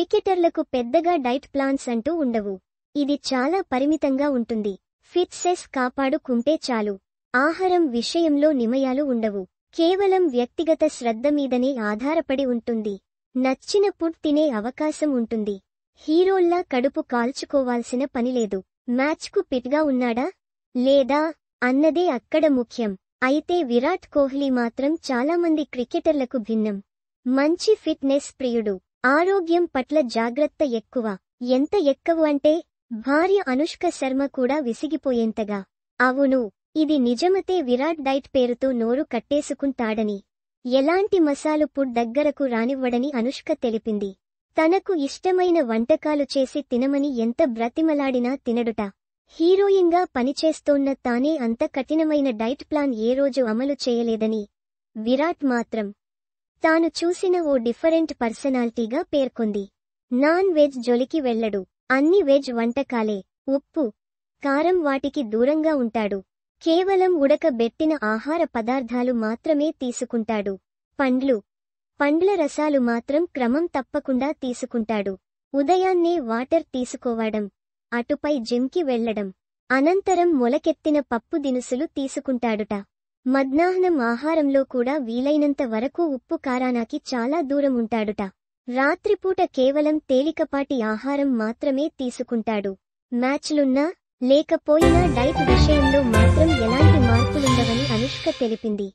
క్రికెటర్లకు పెద్దగా diet plans అంటూ ఉండవు. ఇది చాలా పరిమితంగా ఉంటుంది. ఫిట్నెస్ కాపాడుకుంటే చాలు. ఆహారం విషయంలో నియమాలు ఉండవు. కేవలం వ్యక్తిగత శ్రద్ధ మీదనే ఆధారపడి ఉంటుంది. నచ్చిన ఫుడ్ తినే అవకాశం ఉంటుంది. హీరోల్లా కడుపు కాల్చుకోవాల్సిన పనిలేదు. మ్యాచ్కు ఫిట్గా ఉన్నాడా లేదా అన్నదే అక్కడ ముఖ్యం. అయితే విరాట్ కోహ్లీ మాత్రం చాలామంది క్రికెటర్లకు భిన్నం. మంచి ఫిట్నెస్ ప్రియుడు. ఆరోగ్యం పట్ల జాగ్రత్త ఎక్కువ. ఎంత ఎక్కువ అంటే భార్య అనుష్క శర్మ కూడా విసిగిపోయేంతగా. అవును, ఇది నిజమతే. విరాట్ డైట్ పేరుతో నోరు కట్టేసుకుంటాడని, ఎలాంటి మసాలు ఫుడ్ దగ్గరకు రానివ్వడని అనుష్క తెలిపింది. తనకు ఇష్టమైన వంటకాలు చేసి తినమని ఎంత బ్రతిమలాడినా తినడుట. హీరోయిన్గా పనిచేస్తోన్న తానే అంత కఠినమైన డైట్ ప్లాన్ ఏ రోజు అమలు చేయలేదని విరాట్ మాత్రం తాను చూసిన ఓ డిఫరెంట్ పర్సనాలిటీగా పేర్కొంది. నాన్ వెజ్ జొలికి వెళ్లడు. అన్ని వెజ్ వంటకాలే. ఉప్పు, కారం వాటికి దూరంగా ఉంటాడు. కేవలం ఉడకబెట్టిన ఆహార పదార్థాలు మాత్రమే తీసుకుంటాడు. పండ్ల రసాలు మాత్రం క్రమం తప్పకుండా తీసుకుంటాడు. ఉదయాన్నే వాటర్ తీసుకోవడం, అటుపై జిమ్కి వెళ్లడం, అనంతరం మొలకెత్తిన పప్పు దినుసులు తీసుకుంటాడుట. మధ్యాహ్నం ఆహారంలో కూడా వీలైనంత వరకు ఉప్పు కారానికి చాలా దూరం ఉంటాడుట. రాత్రిపూట కేవలం తేలికపాటి ఆహారం మాత్రమే తీసుకుంటాడు. మ్యాచ్లున్నా లేకపోయినా డైట్ విషయంలో మాత్రం ఎలాంటి మార్పులుండవని అనుష్క తెలిపింది.